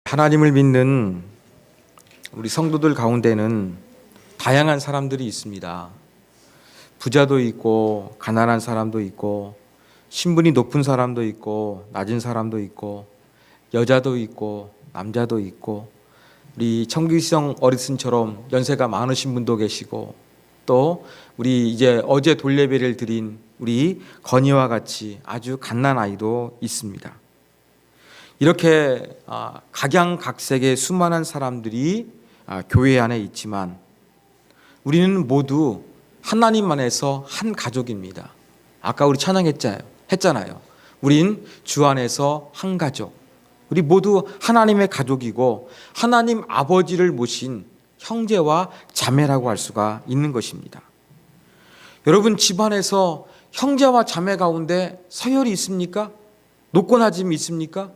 하나님을 믿는 우리 성도들 가운데는 다양한 사람들이 있습니다. 부자도 있고 가난한 사람도 있고 신분이 높은 사람도 있고 낮은 사람도 있고 여자도 있고 남자도 있고 우리 청기성 어르신처럼 연세가 많으신 분도 계시고 또 우리 이제 어제 돌예배를 드린 우리 건이와 같이 아주 갓난 아이도 있습니다. 이렇게 각양각색의 수많은 사람들이 교회 안에 있지만 우리는 모두 하나님 안에서 한 가족입니다. 아까 우리 찬양했잖아요. 우린 주 안에서 한 가족. 우리 모두 하나님의 가족이고 하나님 아버지를 모신 형제와 자매라고 할 수가 있는 것입니다. 여러분 집안에서 형제와 자매 가운데 서열이 있습니까? 노고나짐이 있습니까?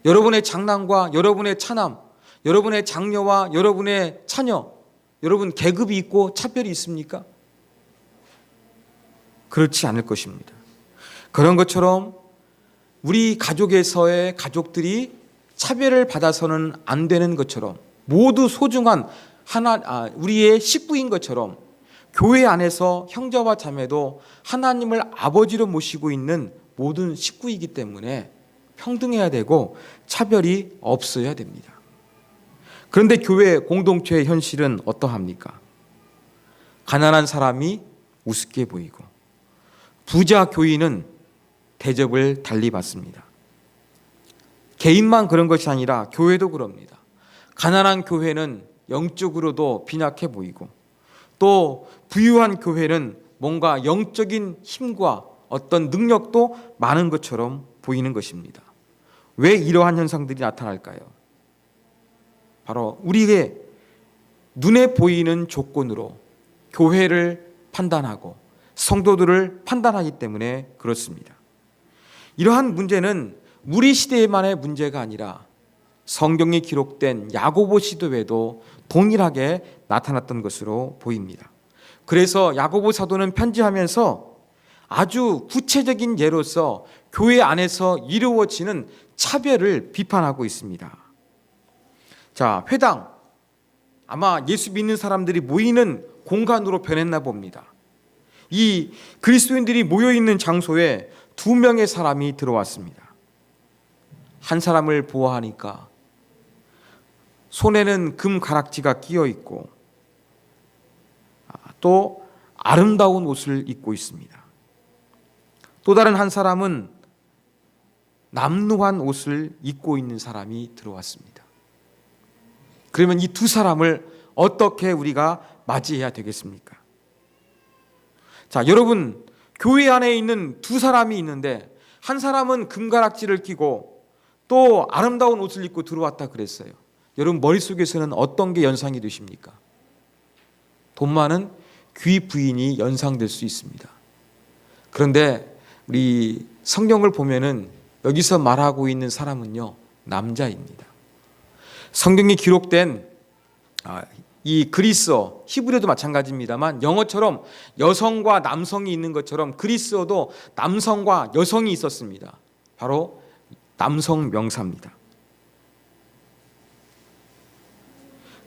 여러분의 장남과 여러분의 차남, 여러분의 장녀와 여러분의 차녀, 여러분 계급이 있고 차별이 있습니까? 그렇지 않을 것입니다. 그런 것처럼 우리 가족에서의 가족들이 차별을 받아서는 안 되는 것처럼 모두 소중한 우리의 식구인 것처럼 교회 안에서 형제와 자매도 하나님을 아버지로 모시고 있는 모든 식구이기 때문에 평등해야 되고 차별이 없어야 됩니다. 그런데 교회 공동체의 현실은 어떠합니까? 가난한 사람이 우습게 보이고 부자 교인은 대접을 달리 받습니다. 개인만 그런 것이 아니라 교회도 그럽니다. 가난한 교회는 영적으로도 빈약해 보이고 또 부유한 교회는 뭔가 영적인 힘과 어떤 능력도 많은 것처럼 보이는 것입니다. 왜 이러한 현상들이 나타날까요? 바로 우리의 눈에 보이는 조건으로 교회를 판단하고 성도들을 판단하기 때문에 그렇습니다. 이러한 문제는 우리 시대만의 문제가 아니라 성경에 기록된 야고보 시대에도 동일하게 나타났던 것으로 보입니다. 그래서 야고보 사도는 편지하면서 아주 구체적인 예로서 교회 안에서 이루어지는 차별을 비판하고 있습니다. 자, 회당. 아마 예수 믿는 사람들이 모이는 공간으로 변했나 봅니다. 이 그리스도인들이 모여있는 장소에 2명의 사람이 들어왔습니다. 한 사람을 보아하니까 손에는 금 가락지가 끼어 있고 또 아름다운 옷을 입고 있습니다. 또 다른 한 사람은 남루한 옷을 입고 있는 사람이 들어왔습니다. 그러면 이 두 사람을 어떻게 우리가 맞이해야 되겠습니까? 자, 여러분 교회 안에 있는 두 사람이 있는데 한 사람은 금가락지를 끼고 또 아름다운 옷을 입고 들어왔다 그랬어요. 여러분 머릿속에서는 어떤 게 연상이 되십니까? 돈 많은 귀 부인이 연상될 수 있습니다. 그런데 우리 성경을 보면은 여기서 말하고 있는 사람은요, 남자입니다. 성경에 기록된 이 그리스어, 히브리어도 마찬가지입니다만 영어처럼 여성과 남성이 있는 것처럼 그리스어도 남성과 여성이 있었습니다. 바로 남성 명사입니다.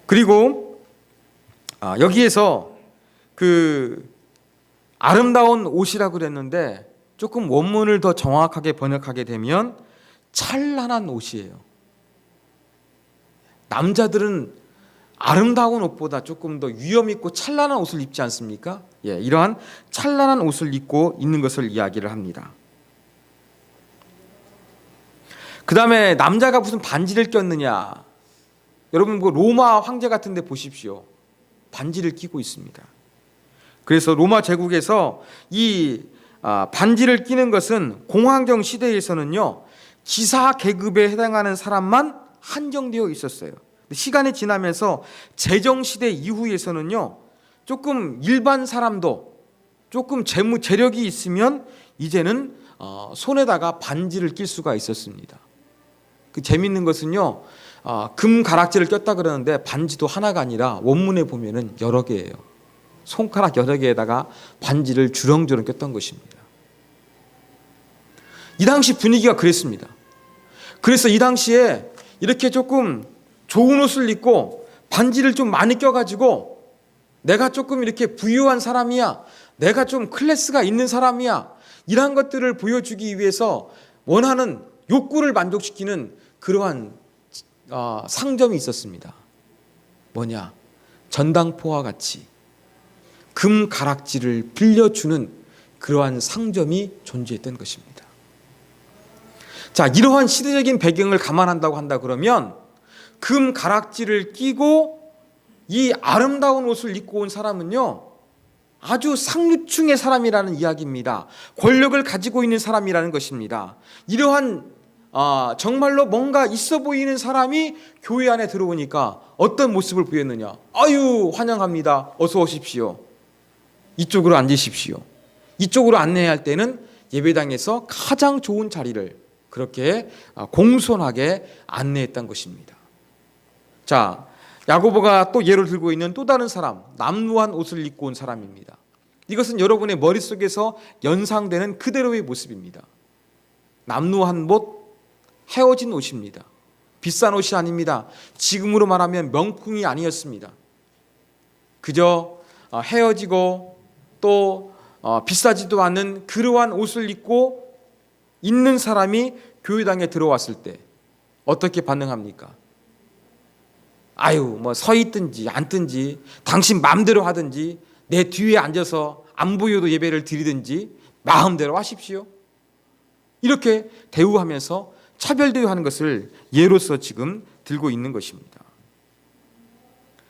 그리고 여기에서 그 아름다운 옷이라고 그랬는데 조금 원문을 더 정확하게 번역하게 되면 찬란한 옷이에요. 남자들은 아름다운 옷보다 조금 더 위험 있고 찬란한 옷을 입지 않습니까? 예, 이러한 찬란한 옷을 입고 있는 것을 이야기를 합니다. 그 다음에 남자가 무슨 반지를 꼈느냐? 여러분 로마 황제 같은 데 보십시오. 반지를 끼고 있습니다. 그래서 로마 제국에서 이 반지를 끼는 것은 공황정 시대에서는요, 기사 계급에 해당하는 사람만 한정되어 있었어요. 시간이 지나면서 제정시대 이후에서는요, 조금 일반 사람도 조금 재력이 있으면 이제는 손에다가 반지를 낄 수가 있었습니다. 그 재밌는 것은요, 금 가락지를 꼈다 그러는데 반지도 하나가 아니라 원문에 보면은 여러 개예요. 손가락 여러 개에다가 반지를 주렁주렁 꼈던 것입니다. 이 당시 분위기가 그랬습니다. 그래서 이 당시에 이렇게 조금 좋은 옷을 입고 반지를 좀 많이 껴가지고 내가 조금 이렇게 부유한 사람이야, 내가 좀 클래스가 있는 사람이야, 이러한 것들을 보여주기 위해서 원하는 욕구를 만족시키는 그러한 상점이 있었습니다. 뭐냐? 전당포와 같이 금 가락지를 빌려주는 그러한 상점이 존재했던 것입니다. 자, 이러한 시대적인 배경을 감안한다고 한다 그러면 금 가락지를 끼고 이 아름다운 옷을 입고 온 사람은요, 아주 상류층의 사람이라는 이야기입니다. 권력을 가지고 있는 사람이라는 것입니다. 이러한 정말로 뭔가 있어 보이는 사람이 교회 안에 들어오니까 어떤 모습을 보였느냐? 아유, 환영합니다. 어서 오십시오. 이쪽으로 앉으십시오. 이쪽으로 안내할 때는 예배당에서 가장 좋은 자리를 그렇게 공손하게 안내했던 것입니다. 자, 야고보가 또 예를 들고 있는 또 다른 사람, 남루한 옷을 입고 온 사람입니다. 이것은 여러분의 머릿속에서 연상되는 그대로의 모습입니다. 남루한 옷, 헤어진 옷입니다. 비싼 옷이 아닙니다. 지금으로 말하면 명품이 아니었습니다. 그저 헤어지고 또 비싸지도 않은 그러한 옷을 입고 있는 사람이 교회당에 들어왔을 때 어떻게 반응합니까? 아유, 뭐 서 있든지 앉든지 당신 마음대로 하든지 내 뒤에 앉아서 안 보여도 예배를 드리든지 마음대로 하십시오. 이렇게 대우하면서 차별 대우하는 것을 예로서 지금 들고 있는 것입니다.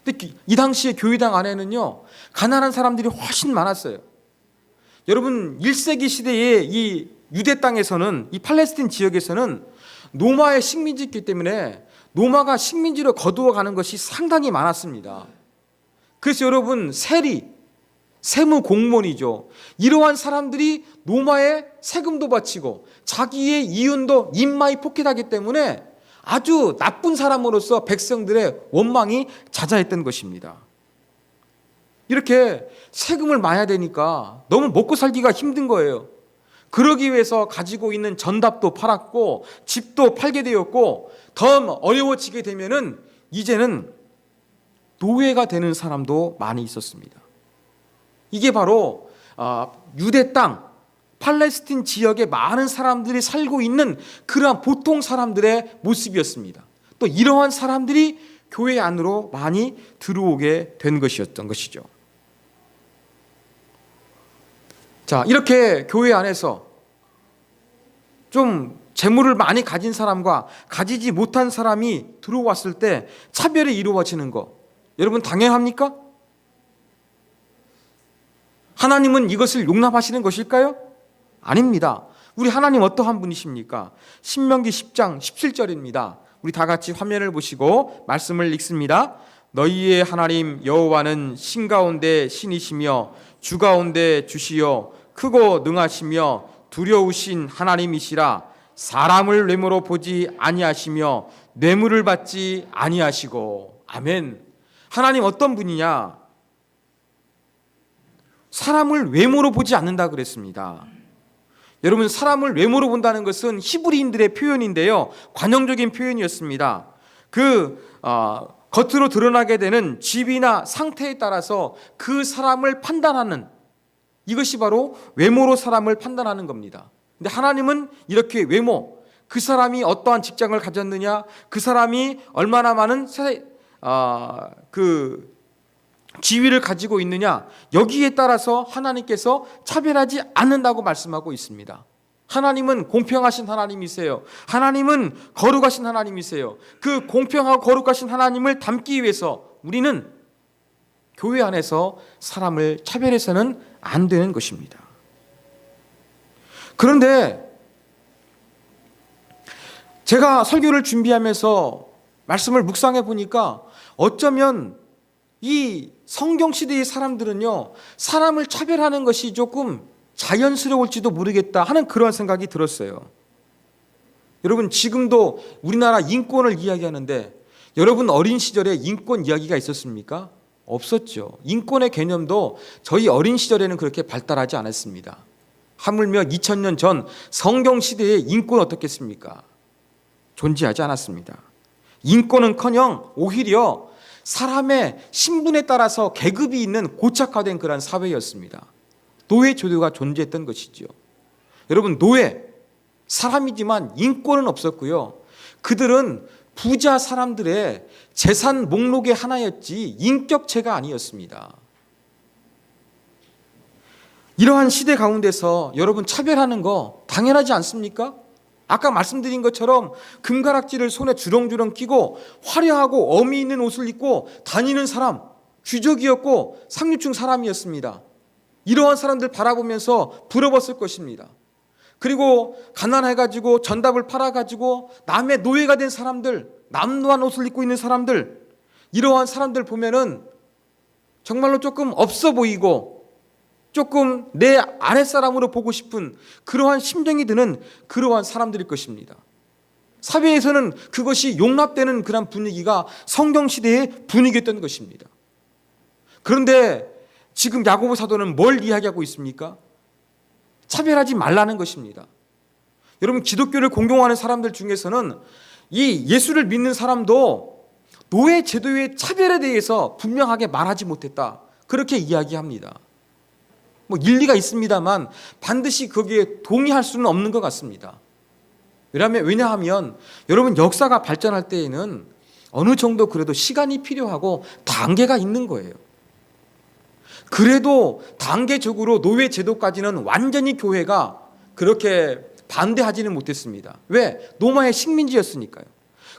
근데 이 당시에 교회당 안에는요, 가난한 사람들이 훨씬 많았어요. 여러분, 1세기 시대에 이 유대 땅에서는, 이 팔레스틴 지역에서는 로마의 식민지였기 때문에 로마가 식민지로 거두어가는 것이 상당히 많았습니다. 그래서 여러분, 세무 공무원이죠. 이러한 사람들이 로마에 세금도 바치고 자기의 이윤도 인마이 포켓하기 때문에 아주 나쁜 사람으로서 백성들의 원망이 자자했던 것입니다. 이렇게 세금을 마야 되니까 너무 먹고 살기가 힘든 거예요. 그러기 위해서 가지고 있는 전답도 팔았고 집도 팔게 되었고 더 어려워지게 되면은 이제는 노예가 되는 사람도 많이 있었습니다. 이게 바로 유대 땅, 팔레스틴 지역에 많은 사람들이 살고 있는 그러한 보통 사람들의 모습이었습니다. 또 이러한 사람들이 교회 안으로 많이 들어오게 된 것이었던 것이죠. 자, 이렇게 교회 안에서 좀 재물을 많이 가진 사람과 가지지 못한 사람이 들어왔을 때 차별이 이루어지는 거, 여러분 당연합니까? 하나님은 이것을 용납하시는 것일까요? 아닙니다. 우리 하나님 어떠한 분이십니까? 신명기 10장 17절입니다. 우리 다 같이 화면을 보시고 말씀을 읽습니다. 너희의 하나님 여호와는 신 가운데 신이시며 주 가운데 주시여 크고 능하시며 두려우신 하나님이시라. 사람을 외모로 보지 아니하시며 뇌물을 받지 아니하시고. 아멘. 하나님 어떤 분이냐? 사람을 외모로 보지 않는다 그랬습니다. 여러분, 사람을 외모로 본다는 것은 히브리인들의 표현인데요, 관용적인 표현이었습니다. 겉으로 드러나게 되는 집이나 상태에 따라서 그 사람을 판단하는, 이것이 바로 외모로 사람을 판단하는 겁니다. 근데 하나님은 이렇게 외모, 그 사람이 어떠한 직장을 가졌느냐, 그 사람이 얼마나 많은 지위를 가지고 있느냐, 여기에 따라서 하나님께서 차별하지 않는다고 말씀하고 있습니다. 하나님은 공평하신 하나님이세요. 하나님은 거룩하신 하나님이세요. 그 공평하고 거룩하신 하나님을 닮기 위해서 우리는 교회 안에서 사람을 차별해서는 안 되는 것입니다. 그런데 제가 설교를 준비하면서 말씀을 묵상해 보니까 어쩌면 이 성경 시대의 사람들은요, 사람을 차별하는 것이 조금 자연스러울지도 모르겠다 하는 그런 생각이 들었어요. 여러분, 지금도 우리나라 인권을 이야기하는데 여러분 어린 시절에 인권 이야기가 있었습니까? 없었죠. 인권의 개념도 저희 어린 시절에는 그렇게 발달하지 않았습니다. 하물며 2000년 전 성경 시대의 인권 어떻겠습니까? 존재하지 않았습니다. 인권은커녕 오히려 사람의 신분에 따라서 계급이 있는 고착화된 그런 사회였습니다. 노예 제도가 존재했던 것이죠. 여러분, 노예, 사람이지만 인권은 없었고요. 그들은 부자 사람들의 재산 목록의 하나였지 인격체가 아니었습니다. 이러한 시대 가운데서 여러분, 차별하는 거 당연하지 않습니까? 아까 말씀드린 것처럼 금가락지를 손에 주렁주렁 끼고 화려하고 어미 있는 옷을 입고 다니는 사람, 귀족이었고 상류층 사람이었습니다. 이러한 사람들 바라보면서 부러웠을 것입니다. 그리고 가난해가지고 전답을 팔아가지고 남의 노예가 된 사람들, 남루한 옷을 입고 있는 사람들, 이러한 사람들 보면은 정말로 조금 없어 보이고 조금 내 아랫사람으로 보고 싶은 그러한 심정이 드는 그러한 사람들일 것입니다. 사회에서는 그것이 용납되는 그런 분위기가 성경시대의 분위기였던 것입니다. 그런데 지금 야고보 사도는 뭘 이야기하고 있습니까? 차별하지 말라는 것입니다. 여러분, 기독교를 공경하는 사람들 중에서는 이 예수를 믿는 사람도 노예 제도의 차별에 대해서 분명하게 말하지 못했다, 그렇게 이야기합니다. 뭐 일리가 있습니다만 반드시 거기에 동의할 수는 없는 것 같습니다. 왜냐하면 여러분, 역사가 발전할 때에는 어느 정도 그래도 시간이 필요하고 단계가 있는 거예요. 그래도 단계적으로 노예 제도까지는 완전히 교회가 그렇게 반대하지는 못했습니다. 왜? 로마의 식민지였으니까요.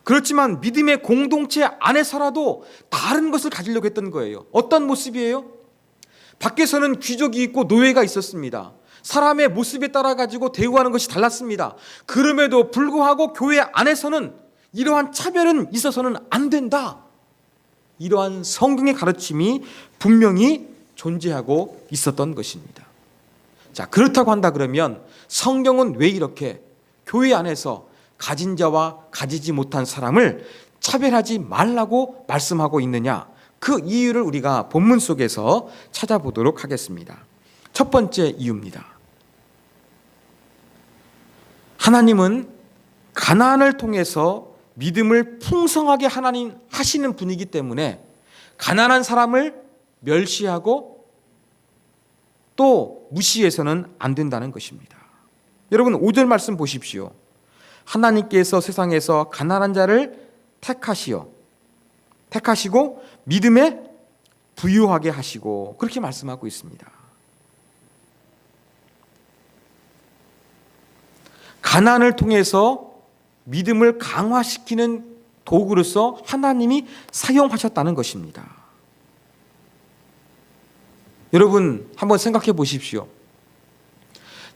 그렇지만 믿음의 공동체 안에서라도 다른 것을 가지려고 했던 거예요. 어떤 모습이에요? 밖에서는 귀족이 있고 노예가 있었습니다. 사람의 모습에 따라 가지고 대우하는 것이 달랐습니다. 그럼에도 불구하고 교회 안에서는 이러한 차별은 있어서는 안 된다, 이러한 성경의 가르침이 분명히 존재하고 있었던 것입니다. 자, 그렇다고 한다 그러면 성경은 왜 이렇게 교회 안에서 가진 자와 가지지 못한 사람을 차별하지 말라고 말씀하고 있느냐? 그 이유를 우리가 본문 속에서 찾아보도록 하겠습니다. 첫 번째 이유입니다. 하나님은 가난을 통해서 믿음을 풍성하게 하나님 하시는 분이기 때문에 가난한 사람을 멸시하고 또 무시해서는 안 된다는 것입니다. 여러분, 5절 말씀 보십시오. 하나님께서 세상에서 가난한 자를 택하시고 믿음에 부유하게 하시고, 그렇게 말씀하고 있습니다. 가난을 통해서 믿음을 강화시키는 도구로서 하나님이 사용하셨다는 것입니다. 여러분, 한번 생각해 보십시오.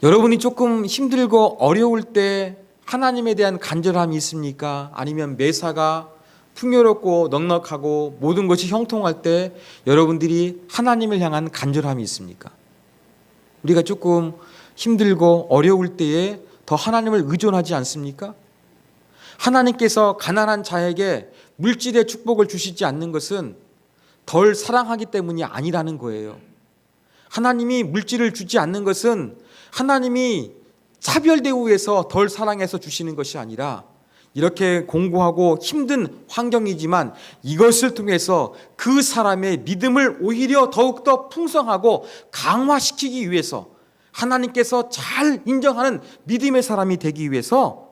여러분이 조금 힘들고 어려울 때 하나님에 대한 간절함이 있습니까? 아니면 매사가 풍요롭고 넉넉하고 모든 것이 형통할 때 여러분들이 하나님을 향한 간절함이 있습니까? 우리가 조금 힘들고 어려울 때에 더 하나님을 의존하지 않습니까? 하나님께서 가난한 자에게 물질의 축복을 주시지 않는 것은 덜 사랑하기 때문이 아니라는 거예요. 하나님이 물질을 주지 않는 것은 하나님이 차별 대우해서 덜 사랑해서 주시는 것이 아니라 이렇게 공고하고 힘든 환경이지만 이것을 통해서 그 사람의 믿음을 오히려 더욱더 풍성하고 강화시키기 위해서, 하나님께서 잘 인정하는 믿음의 사람이 되기 위해서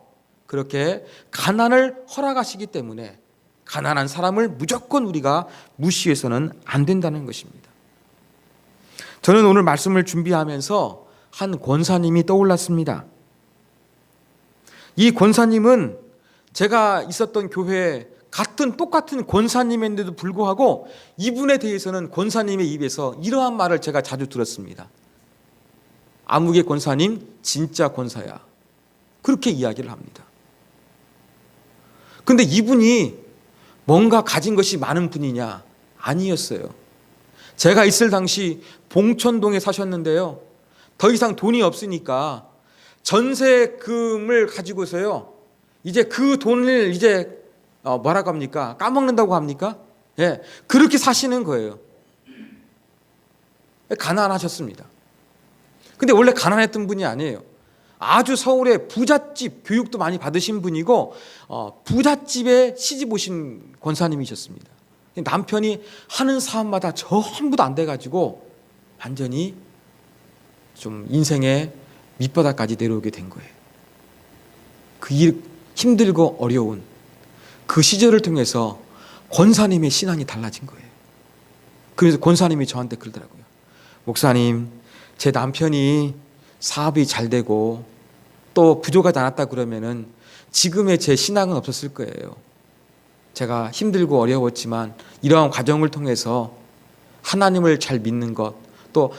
그렇게 가난을 허락하시기 때문에 가난한 사람을 무조건 우리가 무시해서는 안 된다는 것입니다. 저는 오늘 말씀을 준비하면서 한 권사님이 떠올랐습니다. 이 권사님은 제가 있었던 교회에 똑같은 권사님인데도 불구하고 이분에 대해서는 권사님의 입에서 이러한 말을 제가 자주 들었습니다. 아무개 권사님 진짜 권사야, 그렇게 이야기를 합니다. 근데 이분이 뭔가 가진 것이 많은 분이냐? 아니었어요. 제가 있을 당시 봉천동에 사셨는데요, 더 이상 돈이 없으니까 전세금을 가지고서요, 이제 그 돈을 이제 뭐라고 합니까? 까먹는다고 합니까? 예, 그렇게 사시는 거예요. 가난하셨습니다. 근데 원래 가난했던 분이 아니에요. 아주 서울의 부잣집 교육도 많이 받으신 분이고 부잣집에 시집 오신 권사님이셨습니다. 남편이 하는 사업마다 전부 다 안 돼가지고 완전히 좀 인생의 밑바닥까지 내려오게 된 거예요. 그 힘들고 어려운 그 시절을 통해서 권사님의 신앙이 달라진 거예요. 그래서 권사님이 저한테 그러더라고요. 목사님, 제 남편이 사업이 잘 되고 또 부족하지 않았다 그러면은 지금의 제 신앙은 없었을 거예요. 제가 힘들고 어려웠지만 이러한 과정을 통해서 하나님을 잘 믿는 것, 또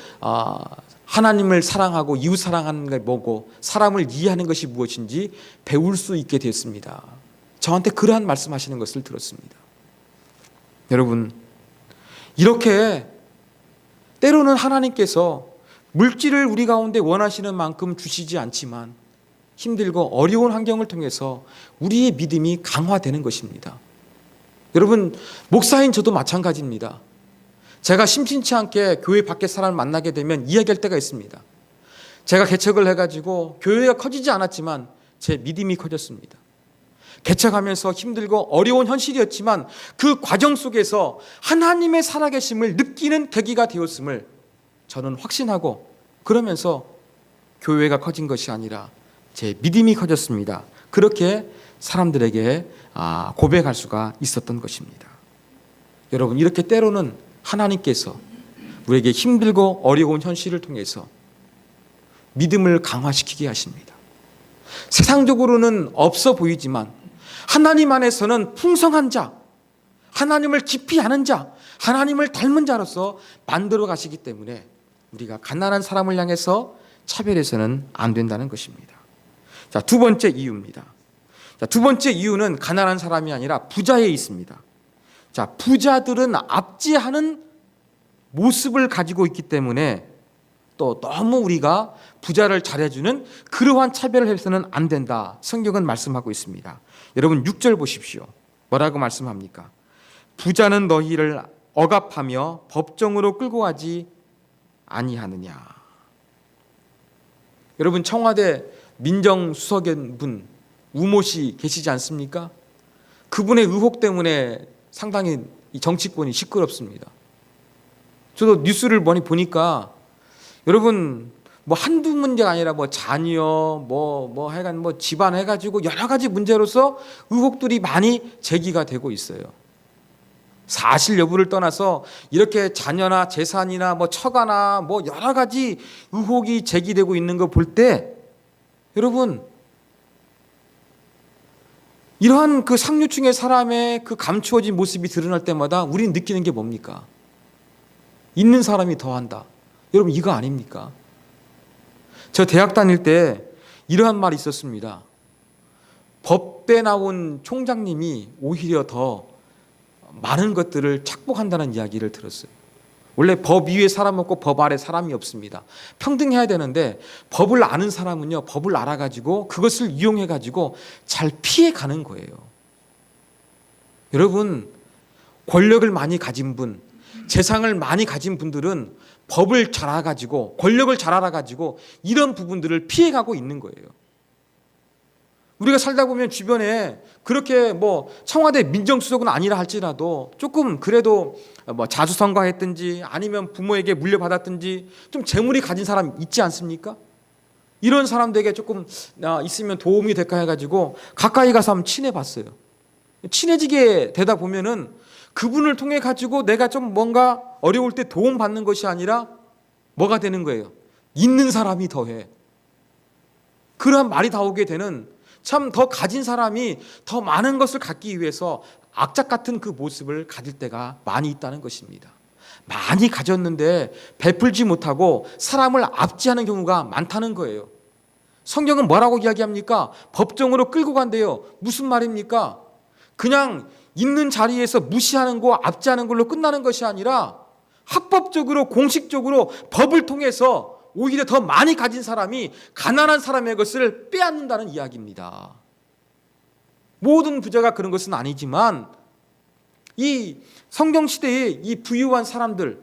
하나님을 사랑하고 이웃 사랑하는 게 뭐고 사람을 이해하는 것이 무엇인지 배울 수 있게 됐습니다. 저한테 그러한 말씀하시는 것을 들었습니다. 여러분, 이렇게 때로는 하나님께서 물질을 우리 가운데 원하시는 만큼 주시지 않지만 힘들고 어려운 환경을 통해서 우리의 믿음이 강화되는 것입니다. 여러분, 목사인 저도 마찬가지입니다. 제가 심심치 않게 교회 밖에 사람을 만나게 되면 이야기할 때가 있습니다. 제가 개척을 해가지고 교회가 커지지 않았지만 제 믿음이 커졌습니다. 개척하면서 힘들고 어려운 현실이었지만 그 과정 속에서 하나님의 살아계심을 느끼는 계기가 되었음을 저는 확신하고, 그러면서 교회가 커진 것이 아니라 제 믿음이 커졌습니다. 그렇게 사람들에게 고백할 수가 있었던 것입니다. 여러분, 이렇게 때로는 하나님께서 우리에게 힘들고 어려운 현실을 통해서 믿음을 강화시키게 하십니다. 세상적으로는 없어 보이지만 하나님 안에서는 풍성한 자, 하나님을 깊이 아는 자, 하나님을 닮은 자로서 만들어 가시기 때문에 우리가 가난한 사람을 향해서 차별해서는 안 된다는 것입니다. 자, 두 번째 이유입니다. 자, 두 번째 이유는 가난한 사람이 아니라 부자에 있습니다. 자, 부자들은 압제하는 모습을 가지고 있기 때문에 또 너무 우리가 부자를 잘해주는 그러한 차별을 해서는 안 된다. 성경은 말씀하고 있습니다. 여러분 6절 보십시오. 뭐라고 말씀합니까? 부자는 너희를 억압하며 법정으로 끌고 가지 아니하느냐. 여러분, 청와대 민정수석인 우모 씨 계시지 않습니까? 그분의 의혹 때문에 상당히 이 정치권이 시끄럽습니다. 저도 뉴스를 많이 보니까 여러분 뭐 한두 문제가 아니라 뭐 자녀 하여간 뭐 집안 해가지고 여러 가지 문제로서 의혹들이 많이 제기가 되고 있어요. 사실 여부를 떠나서 이렇게 자녀나 재산이나 뭐 처가나 뭐 여러 가지 의혹이 제기되고 있는 거 볼 때 여러분, 이러한 그 상류층의 사람의 그 감추어진 모습이 드러날 때마다 우리는 느끼는 게 뭡니까? 있는 사람이 더한다. 여러분, 이거 아닙니까? 저 대학 다닐 때 이러한 말이 있었습니다. 법대 나온 총장님이 오히려 더 많은 것들을 착복한다는 이야기를 들었어요. 원래 법 위에 사람 없고 법 아래 사람이 없습니다. 평등해야 되는데 법을 아는 사람은요, 법을 알아가지고 그것을 이용해가지고 잘 피해가는 거예요. 여러분, 권력을 많이 가진 분, 재산을 많이 가진 분들은 법을 잘 알아가지고 권력을 잘 알아가지고 이런 부분들을 피해가고 있는 거예요. 우리가 살다 보면 주변에 그렇게 뭐 청와대 민정수석은 아니라 할지라도 조금 그래도 뭐 자수성가했든지 아니면 부모에게 물려받았든지 좀 재물이 가진 사람 있지 않습니까? 이런 사람들에게 조금 있으면 도움이 될까 해가지고 가까이 가서 한번 친해봤어요. 친해지게 되다 보면은 그분을 통해 가지고 내가 좀 뭔가 어려울 때 도움 받는 것이 아니라 뭐가 되는 거예요? 있는 사람이 더해. 그러한 말이 나오게 되는, 참 더 가진 사람이 더 많은 것을 갖기 위해서 악착 같은 그 모습을 가질 때가 많이 있다는 것입니다. 많이 가졌는데 베풀지 못하고 사람을 압제하는 경우가 많다는 거예요. 성경은 뭐라고 이야기합니까? 법정으로 끌고 간대요. 무슨 말입니까? 그냥 있는 자리에서 무시하는 거, 압제하는 걸로 끝나는 것이 아니라 합법적으로 공식적으로 법을 통해서 오히려 더 많이 가진 사람이 가난한 사람의 것을 빼앗는다는 이야기입니다. 모든 부자가 그런 것은 아니지만 이 성경 시대의 이 부유한 사람들,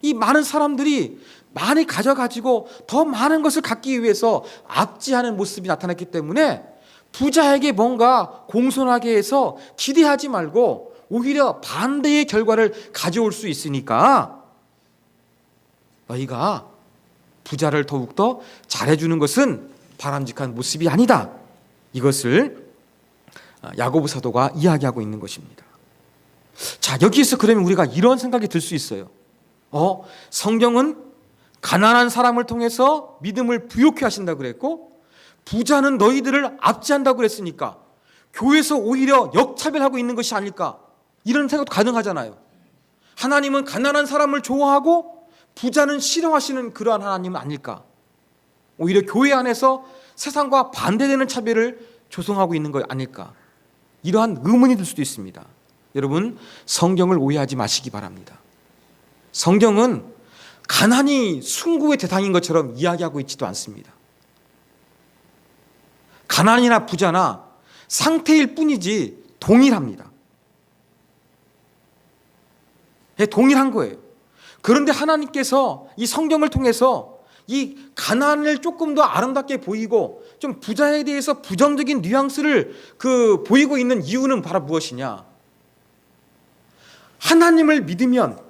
이 많은 사람들이 많이 가져가지고 더 많은 것을 갖기 위해서 압제하는 모습이 나타났기 때문에 부자에게 뭔가 공손하게 해서 기대하지 말고 오히려 반대의 결과를 가져올 수 있으니까 너희가 부자를 더욱더 잘해주는 것은 바람직한 모습이 아니다. 이것을 야고보 사도가 이야기하고 있는 것입니다. 자, 여기에서 그러면 우리가 이런 생각이 들 수 있어요. 성경은 가난한 사람을 통해서 믿음을 부욕해 하신다고 그랬고 부자는 너희들을 압제한다고 그랬으니까 교회에서 오히려 역차별하고 있는 것이 아닐까, 이런 생각도 가능하잖아요. 하나님은 가난한 사람을 좋아하고 부자는 싫어하시는 그러한 하나님은 아닐까, 오히려 교회 안에서 세상과 반대되는 차별을 조성하고 있는 것 아닐까, 이러한 의문이 들 수도 있습니다. 여러분, 성경을 오해하지 마시기 바랍니다. 성경은 가난이 숭고의 대상인 것처럼 이야기하고 있지도 않습니다. 가난이나 부자나 상태일 뿐이지 동일합니다. 동일한 거예요. 그런데 하나님께서 이 성경을 통해서 이 가난을 조금 더 아름답게 보이고 좀 부자에 대해서 부정적인 뉘앙스를 보이고 있는 이유는 바로 무엇이냐? 하나님을 믿으면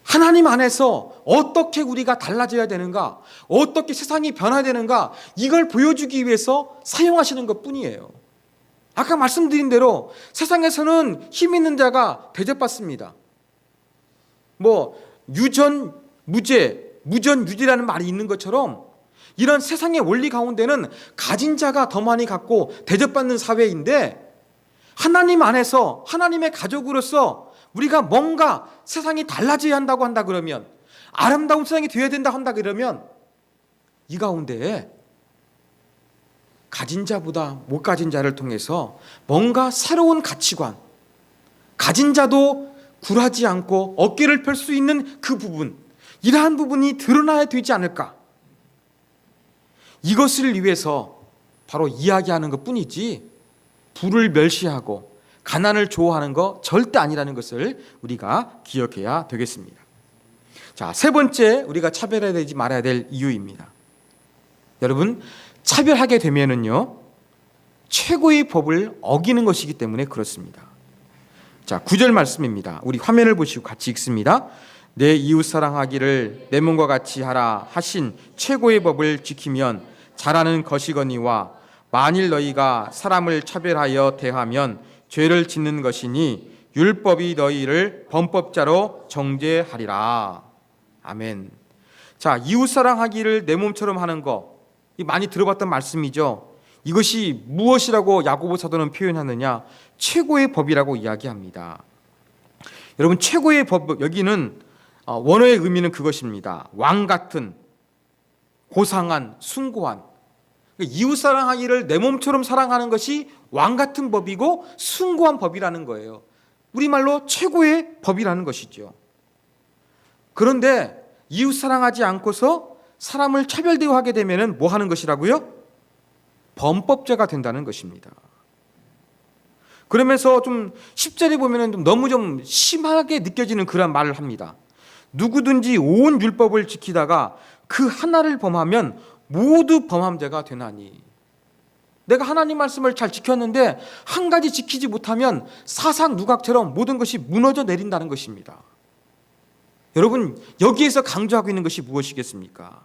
하나님 안에서 어떻게 우리가 달라져야 되는가, 어떻게 세상이 변화되는가, 이걸 보여주기 위해서 사용하시는 것 뿐이에요. 아까 말씀드린 대로 세상에서는 힘 있는 자가 대접받습니다. 유전, 무죄, 무전, 유죄라는 말이 있는 것처럼 이런 세상의 원리 가운데는 가진 자가 더 많이 갖고 대접받는 사회인데, 하나님 안에서 하나님의 가족으로서 우리가 뭔가 세상이 달라져야 한다고 한다 그러면, 아름다운 세상이 되어야 된다 한다 그러면, 이 가운데에 가진 자보다 못 가진 자를 통해서 뭔가 새로운 가치관, 가진 자도 굴하지 않고 어깨를 펼 수 있는 그 부분, 이러한 부분이 드러나야 되지 않을까, 이것을 위해서 바로 이야기하는 것 뿐이지 부를 멸시하고 가난을 좋아하는 거 절대 아니라는 것을 우리가 기억해야 되겠습니다. 자, 세 번째, 우리가 차별해야 되지 말아야 될 이유입니다. 여러분, 차별하게 되면은요, 최고의 법을 어기는 것이기 때문에 그렇습니다. 자, 9절 말씀입니다. 우리 화면을 보시고 같이 읽습니다. 내 이웃 사랑하기를 내 몸과 같이 하라 하신 최고의 법을 지키면 잘하는 것이거니와, 만일 너희가 사람을 차별하여 대하면 죄를 짓는 것이니 율법이 너희를 범법자로 정죄하리라. 아멘. 자, 이웃 사랑하기를 내 몸처럼 하는 거, 많이 들어봤던 말씀이죠. 이것이 무엇이라고 야고보 사도는 표현하느냐? 최고의 법이라고 이야기합니다. 여러분, 최고의 법, 여기는 원어의 의미는 그것입니다. 왕 같은, 고상한, 숭고한. 이웃 사랑하기를 내 몸처럼 사랑하는 것이 왕 같은 법이고 숭고한 법이라는 거예요. 우리말로 최고의 법이라는 것이죠. 그런데 이웃 사랑하지 않고서 사람을 차별 대우하게 되면 뭐 하는 것이라고요? 범법자가 된다는 것입니다. 그러면서 좀 10절에 보면 너무 좀 심하게 느껴지는 그런 말을 합니다. 누구든지 온 율법을 지키다가 그 하나를 범하면 모두 범함자가 되나니. 내가 하나님 말씀을 잘 지켰는데 한 가지 지키지 못하면 사상 누각처럼 모든 것이 무너져 내린다는 것입니다. 여러분, 여기에서 강조하고 있는 것이 무엇이겠습니까?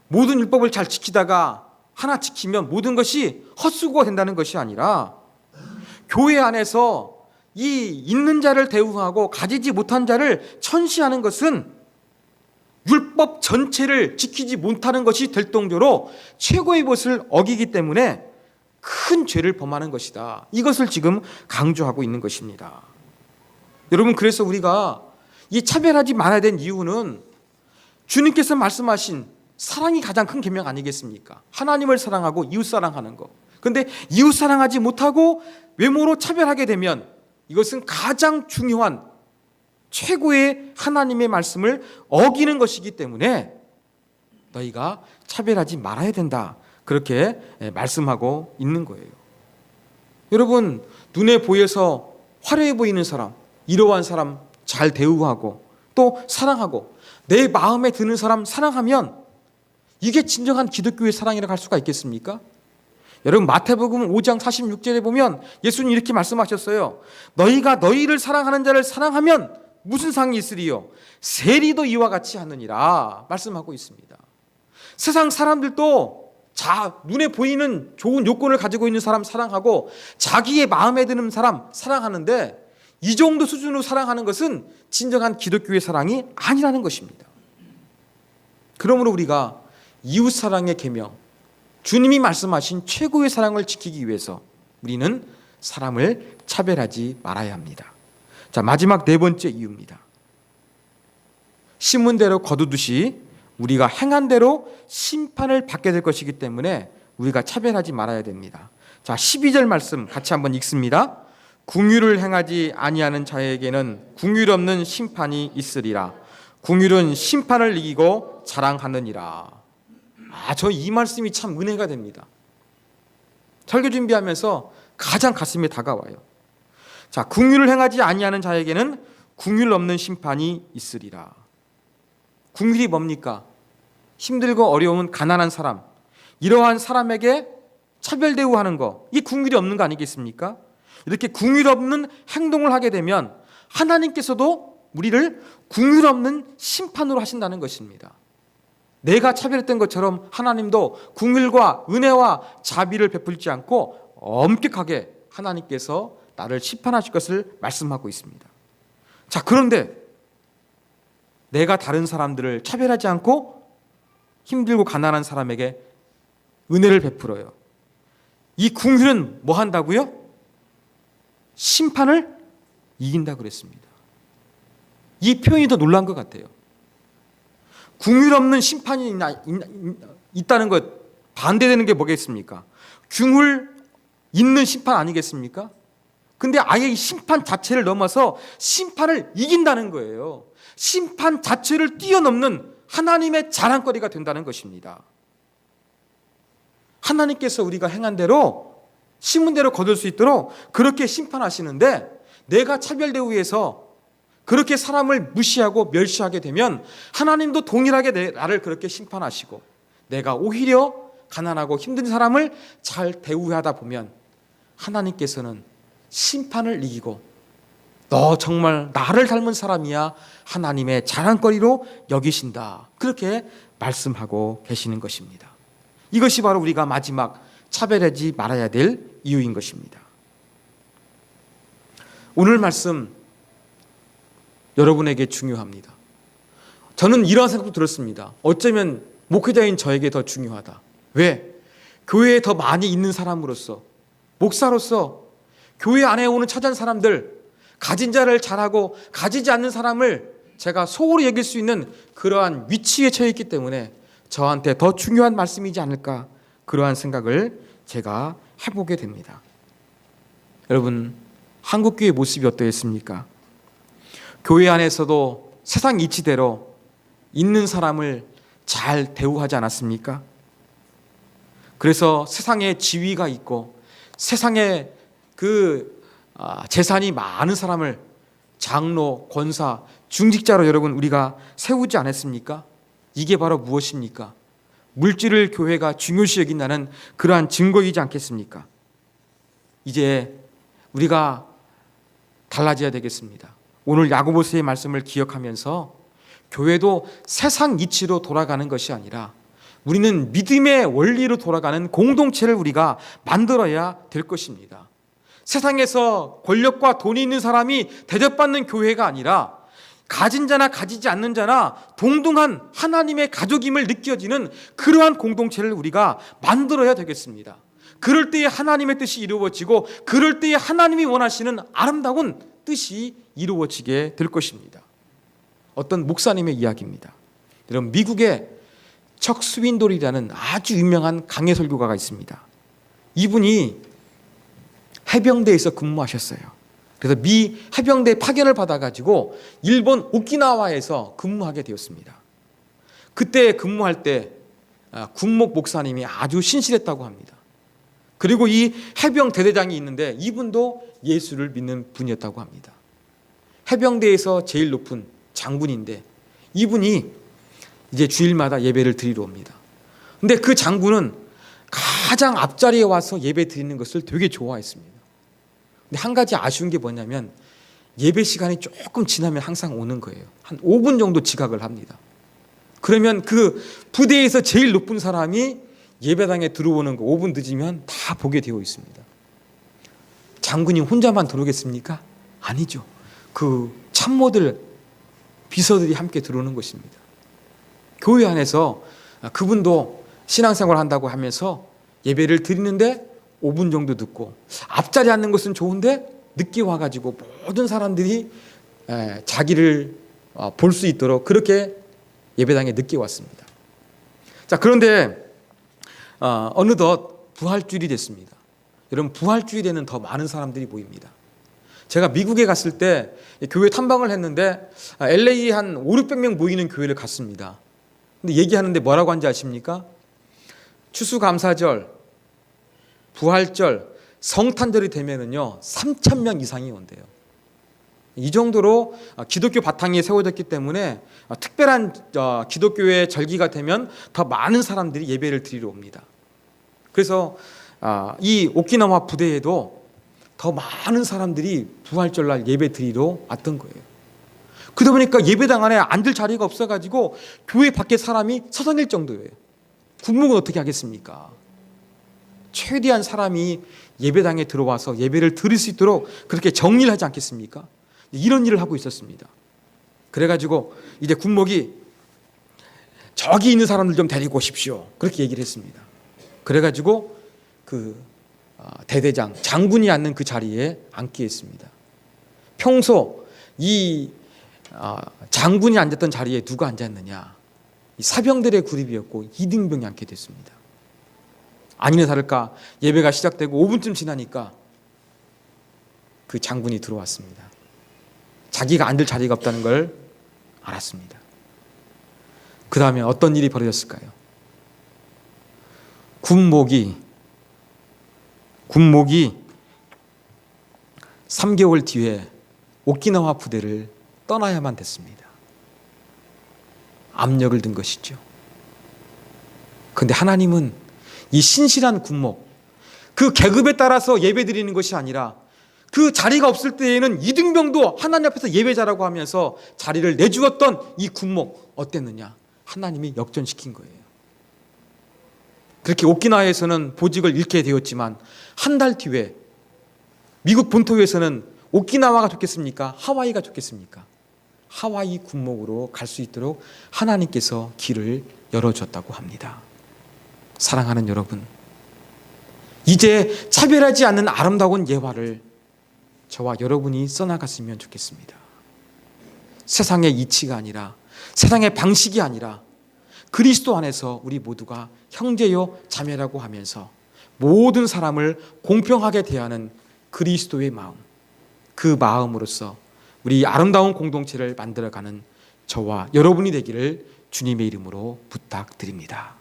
모든 율법을 잘 지키다가 하나 지키면 모든 것이 헛수고가 된다는 것이 아니라, 교회 안에서 이 있는 자를 대우하고 가지지 못한 자를 천시하는 것은 율법 전체를 지키지 못하는 것이 될 정도로 최고의 것을 어기기 때문에 큰 죄를 범하는 것이다. 이것을 지금 강조하고 있는 것입니다. 여러분, 그래서 우리가 이 차별하지 말아야 된 이유는 주님께서 말씀하신 사랑이 가장 큰 계명 아니겠습니까? 하나님을 사랑하고 이웃 사랑하는 것. 그런데 이웃 사랑하지 못하고 외모로 차별하게 되면 이것은 가장 중요한 최고의 하나님의 말씀을 어기는 것이기 때문에 너희가 차별하지 말아야 된다. 그렇게 말씀하고 있는 거예요. 여러분, 눈에 보여서 화려해 보이는 사람, 이러한 사람 잘 대우하고 또 사랑하고 내 마음에 드는 사람 사랑하면 이게 진정한 기독교의 사랑이라고 할 수가 있겠습니까? 여러분 마태복음 5장 46절에 보면 예수님 이렇게 말씀하셨어요. 너희가 너희를 사랑하는 자를 사랑하면 무슨 상이 있으리요? 세리도 이와 같이 하느니라 말씀하고 있습니다. 세상 사람들도 눈에 보이는 좋은 요건을 가지고 있는 사람 사랑하고 자기의 마음에 드는 사람 사랑하는데 이 정도 수준으로 사랑하는 것은 진정한 기독교의 사랑이 아니라는 것입니다. 그러므로 우리가 이웃사랑의 계명, 주님이 말씀하신 최고의 사랑을 지키기 위해서 우리는 사람을 차별하지 말아야 합니다. 자, 마지막 네 번째 이유입니다. 심은 대로 거두듯이 우리가 행한 대로 심판을 받게 될 것이기 때문에 우리가 차별하지 말아야 됩니다. 자, 12절 말씀 같이 한번 읽습니다. 궁휼을 행하지 아니하는 자에게는 궁휼 없는 심판이 있으리라. 궁휼은 심판을 이기고 자랑하느니라. 저 이 말씀이 참 은혜가 됩니다. 설교 준비하면서 가장 가슴에 다가와요. 자, 궁휼을 행하지 아니하는 자에게는 궁휼 없는 심판이 있으리라. 궁휼이 뭡니까? 힘들고 어려운 가난한 사람, 이러한 사람에게 차별 대우하는 거, 이게 궁휼이 없는 거 아니겠습니까? 이렇게 궁휼 없는 행동을 하게 되면 하나님께서도 우리를 궁휼 없는 심판으로 하신다는 것입니다. 내가 차별했던 것처럼 하나님도 궁휼과 은혜와 자비를 베풀지 않고 엄격하게 하나님께서 나를 심판하실 것을 말씀하고 있습니다. 자, 그런데 내가 다른 사람들을 차별하지 않고 힘들고 가난한 사람에게 은혜를 베풀어요. 이 궁휼은 뭐 한다고요? 심판을 이긴다고 그랬습니다. 이 표현이 더 놀라운 것 같아요. 궁휼 없는 심판이 있다는 것 반대되는 게 뭐겠습니까? 궁휼 있는 심판 아니겠습니까? 근데 아예 이 심판 자체를 넘어서 심판을 이긴다는 거예요. 심판 자체를 뛰어넘는 하나님의 자랑거리가 된다는 것입니다. 하나님께서 우리가 행한 대로 심은 대로 거둘 수 있도록 그렇게 심판하시는데 내가 차별 대우해서 그렇게 사람을 무시하고 멸시하게 되면 하나님도 동일하게 나를 그렇게 심판하시고 내가 오히려 가난하고 힘든 사람을 잘 대우하다 보면 하나님께서는 심판을 이기고 너 정말 나를 닮은 사람이야 하나님의 자랑거리로 여기신다. 그렇게 말씀하고 계시는 것입니다. 이것이 바로 우리가 마지막 차별하지 말아야 될 이유인 것입니다. 오늘 말씀 여러분에게 중요합니다. 저는 이런 생각도 들었습니다. 어쩌면 목회자인 저에게 더 중요하다. 왜? 교회에 더 많이 있는 사람으로서, 목사로서 교회 안에 오는 찾아온 사람들, 가진 자를 잘하고 가지지 않는 사람을 제가 소홀히 여길 수 있는 그러한 위치에 처해 있기 때문에 저한테 더 중요한 말씀이지 않을까, 그러한 생각을 제가 해보게 됩니다. 여러분, 한국교회 모습이 어떠했습니까? 교회 안에서도 세상 이치대로 있는 사람을 잘 대우하지 않았습니까? 그래서 세상에 지위가 있고 세상에 재산이 많은 사람을 장로, 권사, 중직자로 여러분 우리가 세우지 않았습니까? 이게 바로 무엇입니까? 물질을 교회가 중요시 여긴다는 그러한 증거이지 않겠습니까? 이제 우리가 달라져야 되겠습니다. 오늘 야고보서의 말씀을 기억하면서 교회도 세상 이치로 돌아가는 것이 아니라 우리는 믿음의 원리로 돌아가는 공동체를 우리가 만들어야 될 것입니다. 세상에서 권력과 돈이 있는 사람이 대접받는 교회가 아니라 가진 자나 가지지 않는 자나 동등한 하나님의 가족임을 느껴지는 그러한 공동체를 우리가 만들어야 되겠습니다. 그럴 때에 하나님의 뜻이 이루어지고 그럴 때에 하나님이 원하시는 아름다운 뜻이 이루어지게 될 것입니다. 어떤 목사님의 이야기입니다. 여러분, 미국에 척 스윈돌이라는 아주 유명한 강해 설교가가 있습니다. 이분이 해병대에서 근무하셨어요. 그래서 미 해병대 파견을 받아가지고 일본 오키나와에서 근무하게 되었습니다. 그때 근무할 때 군목 목사님이 아주 신실했다고 합니다. 그리고 이 해병 대대장이 있는데 이분도 예수를 믿는 분이었다고 합니다. 해병대에서 제일 높은 장군인데 이분이 이제 주일마다 예배를 드리러 옵니다. 근데 그 장군은 가장 앞자리에 와서 예배 드리는 것을 되게 좋아했습니다. 근데 한 가지 아쉬운 게 뭐냐면 예배 시간이 조금 지나면 항상 오는 거예요. 한 5분 정도 지각을 합니다. 그러면 그 부대에서 제일 높은 사람이 예배당에 들어오는 거 5분 늦으면 다 보게 되어 있습니다. 장군이 혼자만 들어오겠습니까? 아니죠. 그 참모들, 비서들이 함께 들어오는 것입니다. 교회 안에서 그분도 신앙생활 한다고 하면서 예배를 드리는데 5분 정도 듣고 앞자리 앉는 것은 좋은데 늦게 와가지고 모든 사람들이 자기를 볼 수 있도록 그렇게 예배당에 늦게 왔습니다. 자, 그런데 어느덧 부활주일이 됐습니다. 여러분, 부활주일에는 더 많은 사람들이 모입니다. 제가 미국에 갔을 때 교회 탐방을 했는데 LA 한 500~600명 모이는 교회를 갔습니다. 근데 얘기하는데 뭐라고 하는지 아십니까? 추수감사절, 부활절, 성탄절이 되면은요 3,000명 이상이 온대요. 이 정도로 기독교 바탕이 세워졌기 때문에 특별한 기독교의 절기가 되면 더 많은 사람들이 예배를 드리러 옵니다. 그래서 이 오키나와 부대에도 더 많은 사람들이 부활절날 예배 드리러 왔던 거예요. 그러다 보니까 예배당 안에 앉을 자리가 없어가지고 교회 밖에 사람이 서성일 정도예요. 군목은 어떻게 하겠습니까? 최대한 사람이 예배당에 들어와서 예배를 드릴 수 있도록 그렇게 정리를 하지 않겠습니까? 이런 일을 하고 있었습니다. 그래가지고 이제 군목이 저기 있는 사람들 좀 데리고 오십시오. 그렇게 얘기를 했습니다. 그래가지고 그 대대장, 장군이 앉는 그 자리에 앉게 했습니다. 평소 이 장군이 앉았던 자리에 누가 앉았느냐? 이 사병들의 그룹이었고 이등병이 앉게 됐습니다. 아니나 다를까 예배가 시작되고 5분쯤 지나니까 그 장군이 들어왔습니다. 자기가 앉을 자리가 없다는 걸 알았습니다. 그 다음에 어떤 일이 벌어졌을까요? 군목이 3개월 뒤에 오키나와 부대를 떠나야만 됐습니다. 압력을 든 것이죠. 그런데 하나님은 이 신실한 군목, 그 계급에 따라서 예배 드리는 것이 아니라 그 자리가 없을 때에는 이등병도 하나님 앞에서 예배자라고 하면서 자리를 내주었던 이 군목 어땠느냐? 하나님이 역전시킨 거예요. 그렇게 오키나와에서는 보직을 잃게 되었지만 한 달 뒤에 미국 본토에서는 오키나와가 좋겠습니까? 하와이가 좋겠습니까? 하와이 군목으로 갈 수 있도록 하나님께서 길을 열어줬다고 합니다. 사랑하는 여러분, 이제 차별하지 않는 아름다운 예화를 저와 여러분이 써나갔으면 좋겠습니다. 세상의 이치가 아니라, 세상의 방식이 아니라 그리스도 안에서 우리 모두가 형제요 자매라고 하면서 모든 사람을 공평하게 대하는 그리스도의 마음, 그 마음으로서 우리 아름다운 공동체를 만들어가는 저와 여러분이 되기를 주님의 이름으로 부탁드립니다.